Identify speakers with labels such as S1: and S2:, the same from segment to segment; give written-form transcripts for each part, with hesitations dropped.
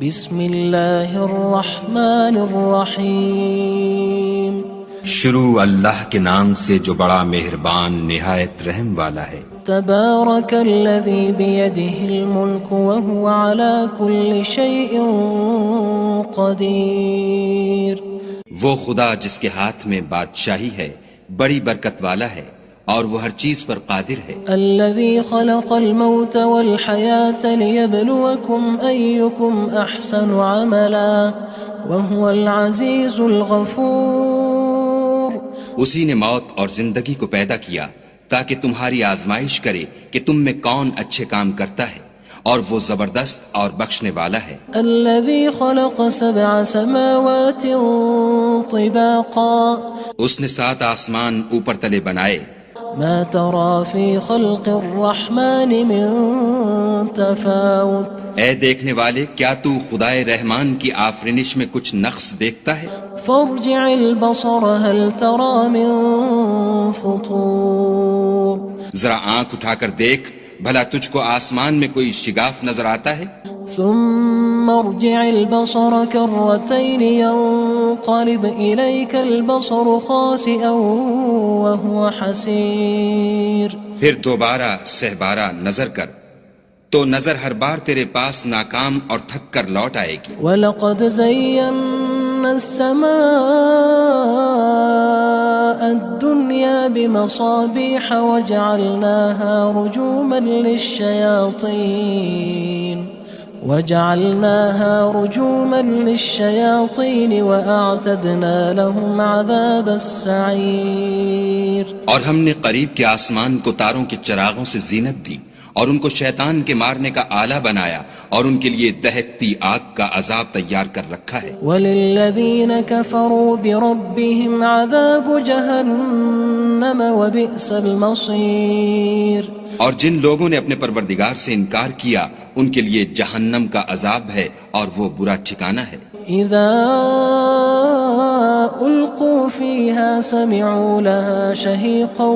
S1: بسم اللہ الرحمن الرحیم
S2: شروع اللہ کے نام سے جو بڑا مہربان نہایت رحم والا ہے۔
S1: تبارک الذی بیدہ الملک وہو علی کل شیء قدیر۔
S3: وہ خدا جس کے ہاتھ میں بادشاہی ہے بڑی برکت والا ہے اور وہ ہر چیز پر قادر ہے۔
S1: الذی خلق الموت والحیاة لیبلوکم ایکم احسن عملا وہو العزیز الغفور۔
S3: اسی نے موت اور زندگی کو پیدا کیا تاکہ تمہاری آزمائش کرے کہ تم میں کون اچھے کام کرتا ہے، اور وہ زبردست اور بخشنے والا ہے۔
S1: الذی خلق سبع سماوات طباقا۔
S3: اس نے 7 آسمان اوپر تلے بنائے۔
S1: ما ترى في خلق الرحمن من تفاوت۔
S3: اے دیکھنے والے، کیا تو خدائے رحمان کی آفرینش میں کچھ نقص دیکھتا ہے؟
S1: فارجع البصر هل ترى من فطور۔
S3: ذرا آنکھ اٹھا کر دیکھ، بھلا تجھ کو آسمان میں کوئی شگاف نظر آتا ہے؟
S1: ثم ارجع البصر كرتين ينقلب إليك البصر خاسئا وهو حسير۔
S3: پھر دوبارہ سہبارہ نظر کر تو نظر ہر بار تیرے پاس ناکام اور تھک کر لوٹ آئے گی۔
S1: وَلَقَدْ زَيَّنَّا السَّمَاءَ الدُّنْيَا بِمَصَابِيحَ وَجَعَلْنَاهَا رُجُومًا لِلشَّيَاطِينِ وَأَعْتَدْنَا لَهُمْ عَذَابَ السَّعِيرِ۔
S3: اور ہم نے قریب کے آسمان کو تاروں کے چراغوں سے زینت دی اور ان کو شیطان کے مارنے کا آلہ بنایا، اور ان کے لیے دہکتی آگ کا عذاب تیار کر رکھا ہے۔
S1: وَلِلَّذِينَ كَفَرُوا بِرَبِّهِمْ عَذَابُ جَهَنَّمَ وَبِئْسَ الْمَصِيرُ۔
S3: اور جن لوگوں نے اپنے پروردگار سے انکار کیا ان کے لیے جہنم کا عذاب ہے اور وہ برا ٹھکانہ ہے۔
S1: اذا القوا فيها سمعوا لها شهيقا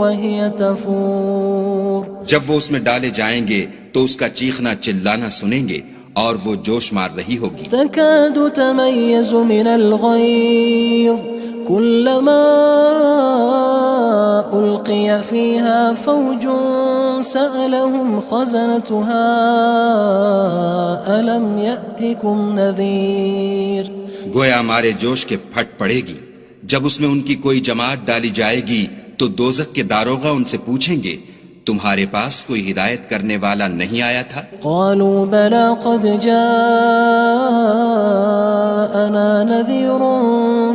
S1: وهي تفور۔
S3: جب وہ اس میں ڈالے جائیں گے تو اس کا چیخنا چلانا سنیں گے اور وہ جوش مار رہی ہوگی۔
S1: تكاد تميز من الغيظ كلما ألقي فيها فوج سألهم خزنتها ألم يأتكم نذير۔
S3: گویا ہمارے جوش کے پھٹ پڑے گی جب اس میں ان کی کوئی جماعت ڈالی جائے گی تو دوزخ کے داروغہ ان سے پوچھیں گے تمہارے پاس کوئی ہدایت کرنے والا نہیں آیا تھا؟
S1: قالوا بلى قد جاءنا نذير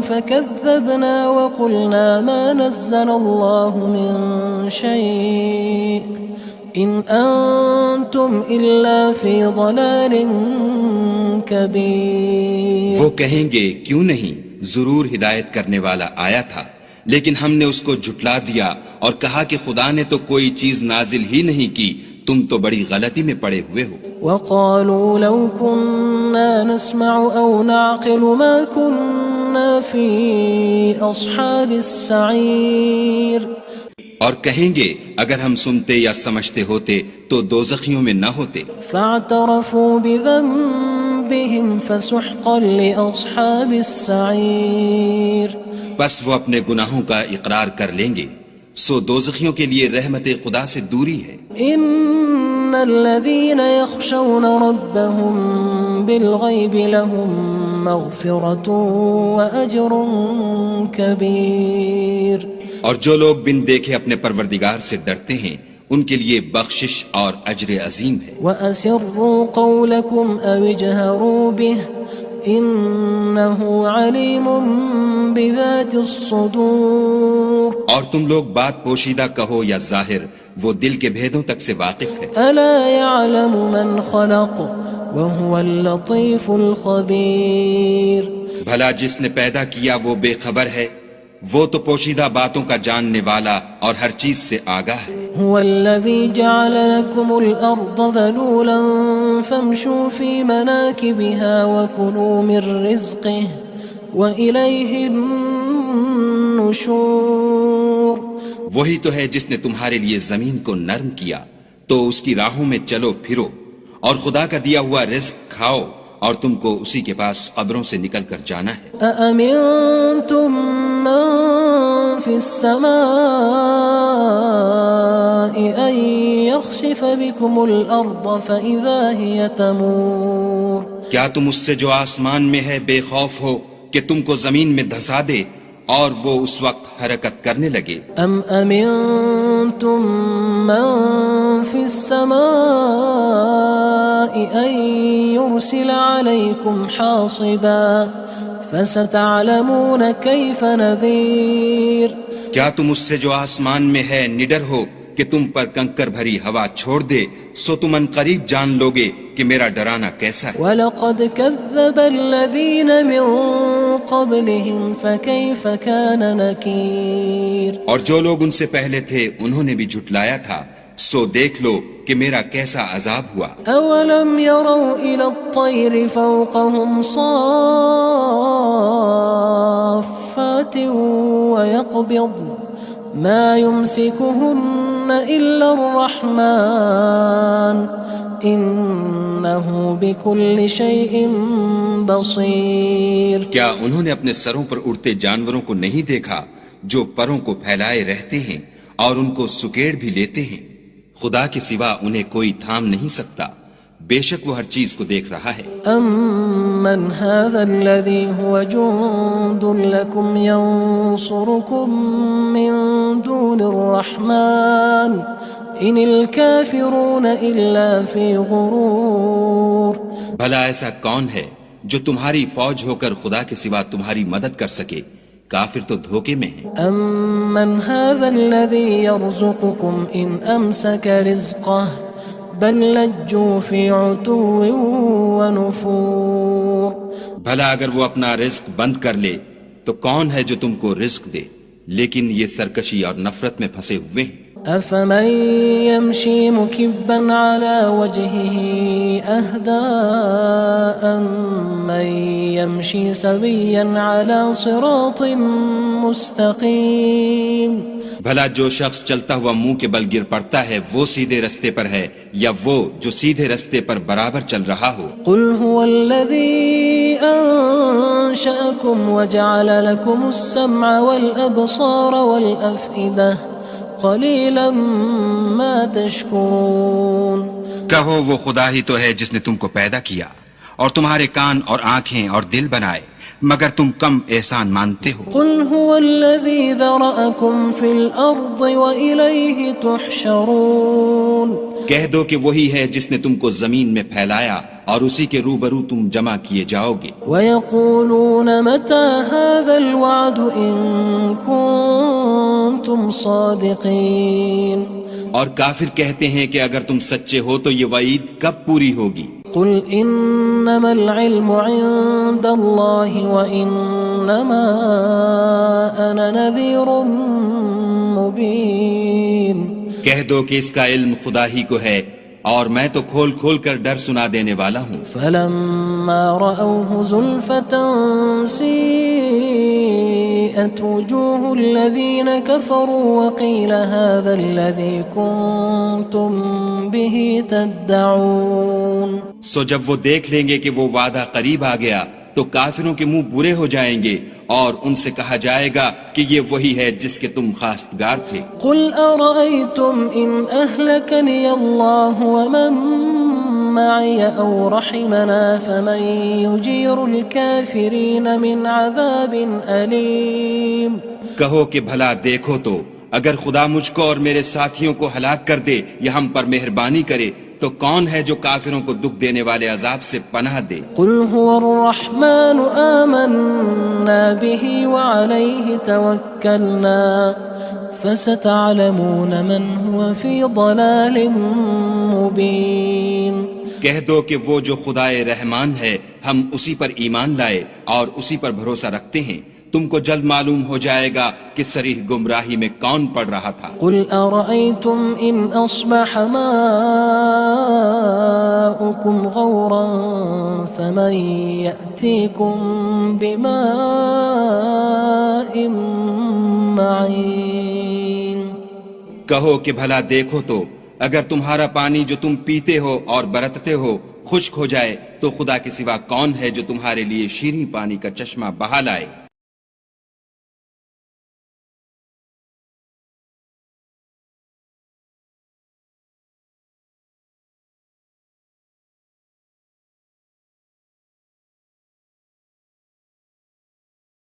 S1: فكذبنا وقلنا ما نزل الله من شيء إن أنتم إلا في ضلال كبير۔
S3: وہ کہیں گے کیوں نہیں، ضرور ہدایت کرنے والا آیا تھا، لیکن ہم نے اس کو جھٹلا دیا اور کہا کہ خدا نے تو کوئی چیز نازل ہی نہیں کی، تم تو بڑی غلطی میں پڑے ہوئے ہو۔
S1: وقالوا لو كنا نسمع أو نعقل ما كنا في أصحاب السعير۔
S3: اور کہیں گے اگر ہم سنتے یا سمجھتے ہوتے تو دوزخیوں میں نہ ہوتے۔
S1: فاعترفوا بذنبهم فسحقا لأصحاب السعير۔
S3: بس وہ اپنے گناہوں کا اقرار کر لیں گے، سو دوزخیوں کے لیے رحمت خدا سے دوری ہے۔
S1: ان الذين يخشون ربهم بالغيب لهم مغفرة وأجر كبير۔
S3: اور جو لوگ بن دیکھے اپنے پروردگار سے ڈرتے ہیں ان کے لیے بخشش اور اجر عظیم ہے۔
S1: وَأَسِرُّوا قَوْلَكُمْ أَوِ اجْهَرُوا بِهِ إِنَّهُ عَلِيمٌ بِذَاتِ الصُّدُورِ۔
S3: اور تم لوگ بات پوشیدہ کہو یا ظاہر، وہ دل کے بھیدوں تک سے واقف ہے۔
S1: أَلَا يَعْلَمُ مَنْ خَلَقَ وَهُوَ اللَّطِيفُ الْخَبِيرُ۔
S3: بھلا جس نے پیدا کیا وہ بے خبر ہے، وہ تو پوشیدہ باتوں کا جاننے والا اور ہر چیز سے آگاہ ہے۔
S1: هو الذي جعل لكم الأرض ذلولا فامشوا في مناكبها وكلوا من رزقه وإليه النشور۔
S3: وہی تو ہے جس نے تمہارے لیے زمین کو نرم کیا تو اس کی راہوں میں چلو پھرو اور خدا کا دیا ہوا رزق کھاؤ اور تم کو اسی کے پاس قبروں سے نکل کر جانا ہے۔
S1: أأمنتم من في السماء أن يخسف بكم الأرض فإذا هي تمور
S3: کیا تم اس سے جو آسمان میں ہے بے خوف ہو کہ تم کو زمین میں دھسا دے اور وہ اس وقت حرکت کرنے لگے؟
S1: أم أمنتم من في السماء أن يرسل عليكم حاصبا فستعلمون كيف نذير
S3: کیا تم اس سے جو آسمان میں ہے نڈر ہو کہ تم پر کنکر بھری ہوا چھوڑ دے، سو تم ان قریب جان لوگے کہ میرا ڈرانا کیسا ہے۔
S1: وَلَقَدْ كَذَّبَ الَّذِينَ مِن قَبْلِهِمْ فَكَيْفَ كَانَ نَكِيرٌ
S3: اور جو لوگ ان سے پہلے تھے انہوں نے بھی جھٹلایا تھا، سو دیکھ لو کہ میرا کیسا عذاب ہوا۔
S1: أَوَلَمْ يَرَوْا إِلَى الطَّيْرِ فَوْقَهُمْ صَافَّاتٍ وَيَقْبِضْنَ مَا يُمْسِكُهُنَّ إِلَّا الرَّحْمَنُ إِنَّهُ بِكُلِّ شَيْءٍ بَصِيرٌ
S3: کیا انہوں نے اپنے سروں پر اڑتے جانوروں کو نہیں دیکھا جو پروں کو پھیلائے رہتے ہیں اور ان کو سکیڑ بھی لیتے ہیں؟ خدا کے سوا انہیں کوئی تھام نہیں سکتا، بے شک وہ ہر چیز کو دیکھ رہا ہے۔
S1: أَمَّنْ هَذَا الَّذِي هُوَ جُندٌ لَكُمْ يَنصُرُكُم مِّن دُونِ الرَّحْمَنِ إِنِ الْكَافِرُونَ إِلَّا فِي غُرُورٍ
S3: بھلا ایسا کون ہے جو تمہاری فوج ہو کر خدا کے سوا تمہاری مدد کر سکے؟ کافر تو دھوکے میں ہیں۔
S1: أَمَّنْ هَذَا الَّذِي يَرْزُقُكُمْ إِنْ أَمْسَكَ رِزْقَهُ بَلْ لَجُّوا فِي عُتُوٍّ وَنُفُورٍ
S3: بھلا اگر وہ اپنا رزق بند کر لے تو کون ہے جو تم کو رزق دے؟ لیکن یہ سرکشی اور نفرت میں پھنسے ہوئے ہیں۔
S1: أَفَمَن يَمْشِي مُكِبًّا عَلَى وَجْهِهِ أَهْدَىٰ أَمَّن يَمْشِي سَوِيًّا عَلَى صِرَاطٍ مُّسْتَقِيمٍ
S3: بھلا جو شخص چلتا ہوا منہ کے بل گر پڑتا ہے وہ سیدھے رستے پر ہے یا وہ جو سیدھے رستے پر برابر چل رہا ہو؟
S1: قُلْ هُوَ الَّذِي أَنشَأَكُمْ وَجَعَلَ لَكُمُ السَّمْعَ وَالْأَبْصَارَ وَالْأَفْئِدَةَ قَلِيلًا مَا تَشْكُرُونَ
S3: کہو وہ خدا ہی تو ہے جس نے تم کو پیدا کیا اور تمہارے کان اور آنکھیں اور دل بنائے، مگر تم کم احسان مانتے ہو۔
S1: قُلْ هُوَ الَّذِي ذَرَأَكُمْ فِي الْأَرْضِ وَإِلَيْهِ تُحْشَرُونَ
S3: کہہ دو کہ وہی ہے جس نے تم کو زمین میں پھیلایا اور اسی کے روبرو تم جمع کیے جاؤ گے۔
S1: وَيَقُولُونَ مَتَى هَذَا الْوَعْدُ إِن كُنتُمْ صَادِقِينَ
S3: اور کافر کہتے ہیں کہ اگر تم سچے ہو تو یہ وعید کب پوری ہوگی؟
S1: قُلْ إِنَّمَا الْعِلْمُ عِندَ اللَّهِ وَإِنَّمَا أَنَا نَذِيرٌ مُّبِينٌ
S3: کہہ دو کہ اس کا علم خدا ہی کو ہے اور میں تو کھول کھول کر ڈر سنا دینے والا ہوں۔
S1: فَلَمَّا رَأَوْهُ زُلْفَةً سِيئَتْ وُجُوهُ الَّذِينَ كَفَرُوا وَقِيلَ هَذَا الَّذِي كُنتُم بِهِ تَدَّعُونَ
S3: سو جب وہ دیکھ لیں گے کہ وہ وعدہ قریب آ گیا تو کافروں کے منہ برے ہو جائیں گے اور ان سے کہا جائے گا کہ یہ وہی ہے جس کے تم خواستگار تھے۔
S1: قُلْ أَرَأَيْتُمْ إِنْ أَهْلَكَنِيَ اللَّهُ وَمَن مَّعِيَ أَوْ رَحِمَنَا فَمَن يُجِيرُ الْكَافِرِينَ مِنْ عَذَابٍ أَلِيمٍ
S3: کہو کہ بھلا دیکھو تو اگر خدا مجھ کو اور میرے ساتھیوں کو ہلاک کر دے یا ہم پر مہربانی کرے تو کون ہے جو کافروں کو دکھ دینے والے عذاب سے پناہ دے؟
S1: قُلْ هُوَ الرَّحْمَنُ آمَنَّا بِهِ وَعَلَيْهِ تَوَكَّلْنَا فَسَتَعْلَمُونَ مَنْ هُوَ فِي ضَلَالٍ مُّبِينٍ
S3: کہہ دو کہ وہ جو خدائے رحمان ہے ہم اسی پر ایمان لائے اور اسی پر بھروسہ رکھتے ہیں، تم کو جلد معلوم ہو جائے گا کہ صریح گمراہی میں کون پڑ رہا تھا۔
S1: قُلْ أَرَأَيْتُمْ إِنْ أَصْبَحَ مَاؤُكُمْ غَوْرًا فَمَن يَأْتِيكُم بِمَاءٍ مَّعِينٍ
S3: کہو کہ بھلا دیکھو تو اگر تمہارا پانی جو تم پیتے ہو اور برتتے ہو خشک ہو جائے تو خدا کے سوا کون ہے جو تمہارے لیے شیریں پانی کا چشمہ بہا لائے؟